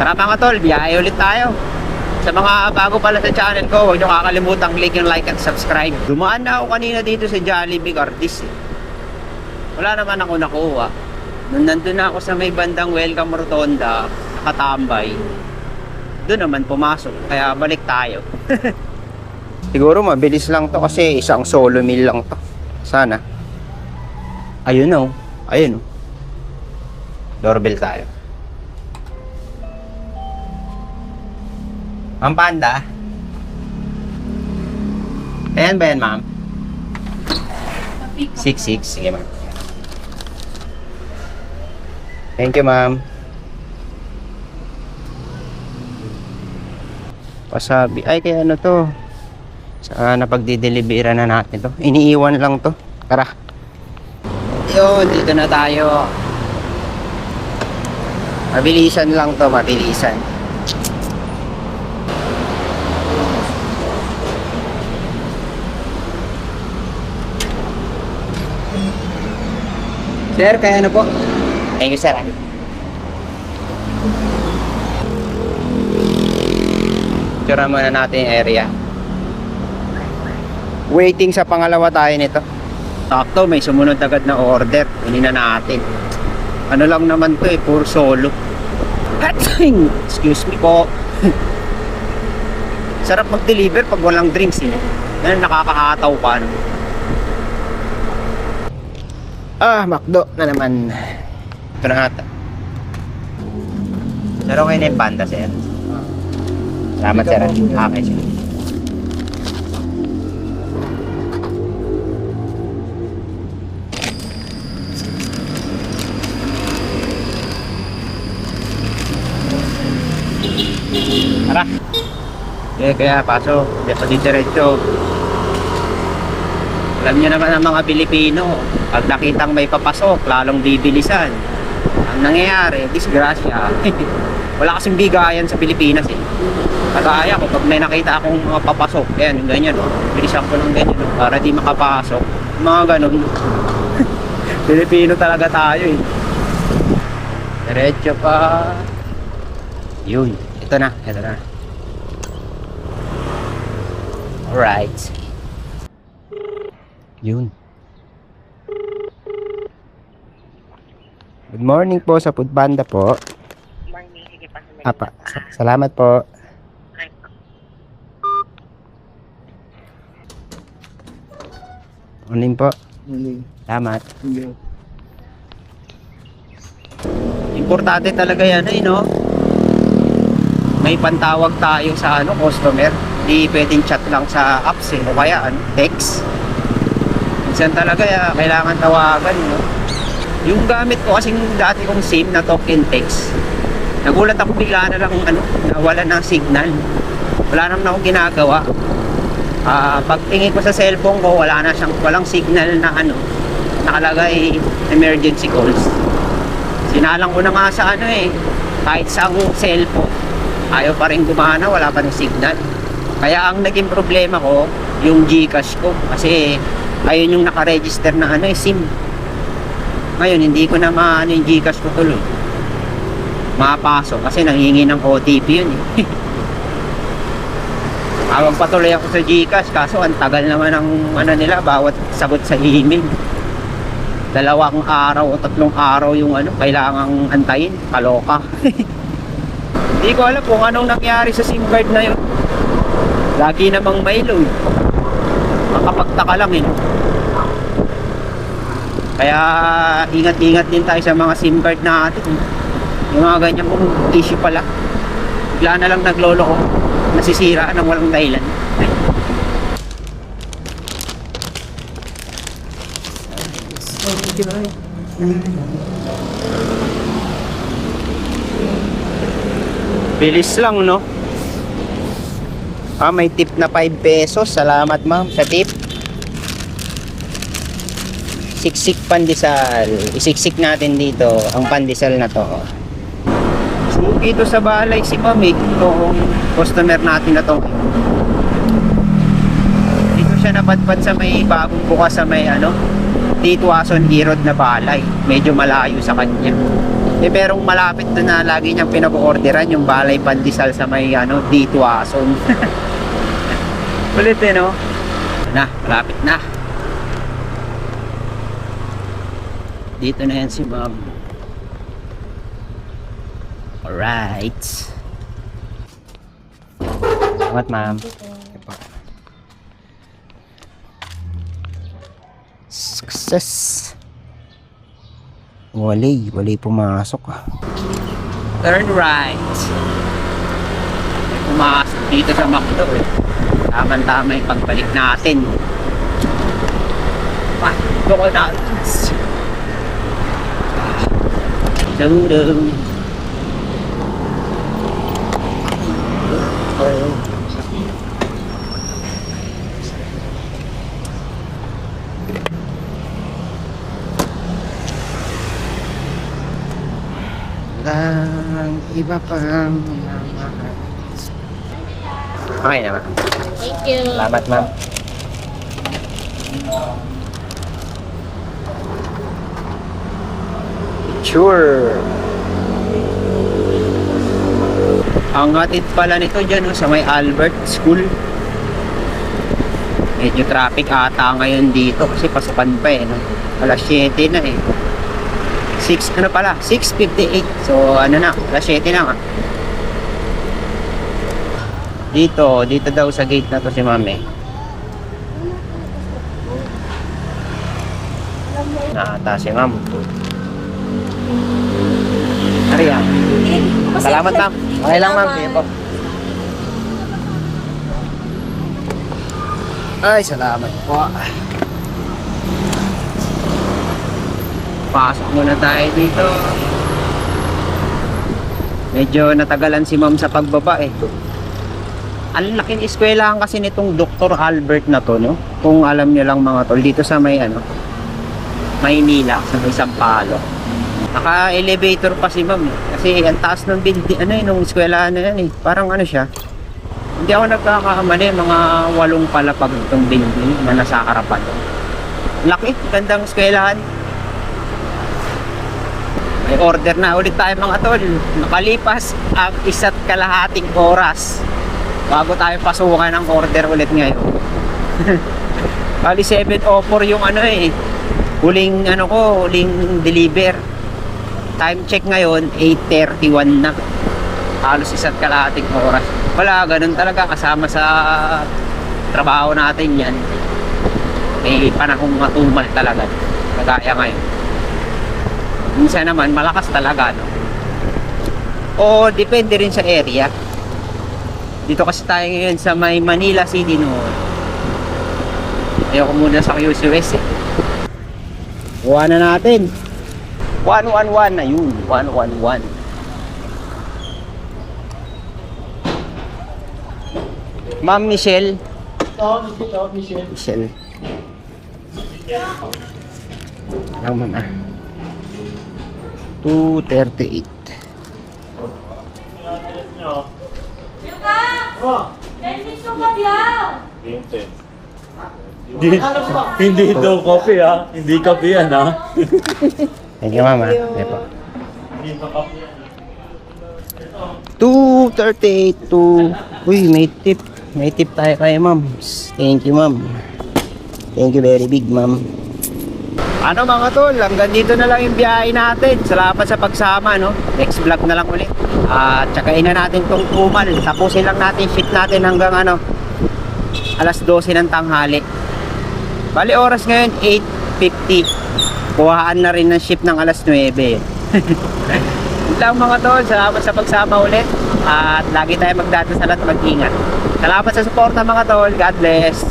Tara mga tol, biyahe ulit tayo. Sa mga bago pala sa channel ko, huwag nyo kakalimutan click yung like and subscribe. Dumaan na ako kanina dito sa Jollibee Cardis Wala naman ako nakuha. Nung nandun na ako sa may bandang Welcome Rotonda, nakatambay, doon naman pumasok. Kaya balik tayo. Siguro mabilis lang to kasi isang solo meal lang to. Sana. Ayun o. Ayun o. Doorbell tayo. Ma'am Panda. Ayan ba yan, ma'am? 66. Sige, ma'am. Thank you, ma'am. Pasabi. Ay, kaya ano to? Sana pagdidelibera na natin to. Iniiwan lang to. Tara. Yun, dito na tayo. Mabilisan lang to, mabilisan. Sir, kaya ano po? Thank you, sir. Tsura muna natin yung area. Waiting sa pangalawa tayo nito. Sakto, may sumunod agad na order. Kunin na natin. Ano lang naman to puro solo. Excuse me po. Sarap mag-deliver pag walang drinks nakakahataw pa. McDo na naman. Ito na ata. Sir, okay na yung Panda, sir. Salamat, sir. Okay, sir. Tara. Kaya pasok. Hindi pa diretso. Alam niyo naman ang mga Pilipino, pag nakitang may papasok, lalong bibilisan. Ang nangyayari, disgrasya. Wala kasing bigayan sa Pilipinas Kagaya ko, pag may nakita akong mga papasok, yan, ganyan bilisan ko ng ganyan para di makapasok. Mga ganun. Pilipino talaga tayo Diretso pa. Yun, ito na. Alright. Yun. Good morning po sa Foodpanda po. Morning, sige pa. Apa, salamat po. Morning po. Salamat. Importante talaga yan no? May pantawag tayo sa customer. Di pwedeng chat lang sa apps o kaya text. Minsan talaga kailangan tawagan Yung gamit ko kasing dati kong SIM na talk and text, nagulat ako bigla na lang nawala ng signal. Wala naman akong ginagawa. Pagtingin ko sa cellphone ko, walang signal na nakalagay emergency calls. Sinalang ko na nga sa kahit sa cellphone, ayaw pa rin gumana, wala pa ng signal. Kaya ang naging problema ko yung GCash ko kasi ayun yung nakaregister na SIM. Ngayon hindi ko na yung GCash ko tuloy mapasok kasi nanghingi ng OTP yun Awang patuloy ako sa GCash kaso ang tagal naman ng nila bawat sagot sa email. 2 araw o 3 araw yung kailangang antayin. Kaloka. Hindi ko alam kung anong nangyari sa SIM card na yun. Lagi namang may load. Makapagtaka lang Kaya ingat-ingat din tayo sa mga SIM card natin Yung mga ganyan kong issue pala. Bigla na lang naglolo ko. Nasisira ng walang dahilan. Bilis lang may tip na 5 pesos. Salamat ma'am sa tip. Siksik pandesal. Isiksik natin dito ang pandesal na to. Suki ito sa balay si ma'am itong customer natin na to. Dito siya napadpad sa may bagong bukas sa may Titwason Hirod na balay. Medyo malayo sa kanya. Eh, merong malapit doon na lagi niyang pinag-orderan, yung Balay Pandesal sa may D2 Ason. Ulit eh, no? Na, malapit na. Dito na yan si ma'am. Alright. Salamat, ma'am. Success. Wali pumasok ah. Turn right. May pumasok dito sa McDo eh. Tama-tama yung pagbalik natin. McDonald's. Dum-dum. Ang iba pang okay naman. Thank you. Salamat, ma'am. Sure. Ang hatid pala nito dyan sa may Albert School. Medyo traffic ata ngayon dito kasi pasukan pa eh. No? Alas 7 na eh. 6:58. So ano na, alas 7 na nga. Dito daw sa gate na to si mami. Naata si ma'am. Ariya. Salamat ma'am. Okay lang ma'am. Sige po. Ay, salamat po. Pasok muna tayo dito. Medyo natagalan si ma'am sa pagbaba eh. Ang laking eskwelahan kasi nitong Dr. Albert na to, no? Kung alam niyo lang mga tol, dito sa may Maynila, sa may Sampalo. Naka-elevator pa si ma'am eh. Kasi ang taas ng building, nung eskwelahan na yan eh. Parang siya. Hindi ako nagkakamali, mga 8 palapag itong building na nasa harapan. Laki, gandang eskwelahan. May order na ulit tayo mga tol. Nakalipas ang 1.5 oras bago tayo pasukan ng order ulit ngayon. Bali 7:04 yung huling deliver. Time check ngayon 8:31 na. Halos 1.5 oras. Wala, ganun talaga kasama sa trabaho natin yan. May panahong matumal talaga. Kagaya ngayon. Minsan naman malakas talaga, no? O depende rin sa area. Dito kasi tayo ngayon sa may Manila City noon. Ayoko muna sa QCS eh. Kuha na natin. 111 na yun. 111. Ma'am Michelle. Michelle. Lang ma'am ah. 238. Hindi daw coffee ha. Hindi coffee yan ha. Thank you, mama. Ito po. 238 to... Uy, may tip. May tip tayo kay ma'am. Thank you, ma'am. Thank you very big, ma'am. Ano mga tol, hanggang dito na lang yung biyahe natin. Salamat sa pagsama, no? Next vlog na lang ulit. At tsakain na natin tong tumal. Tapusin lang natin shift natin hanggang alas 12 ng tanghali. Bali oras ngayon 8:50. Kuhaan na rin ng shift ng alas 9. Yun lang mga tol, salamat sa pagsama ulit. At lagi tayo magdadasal at mag-ingat. Salamat sa suporta mga tol. God bless.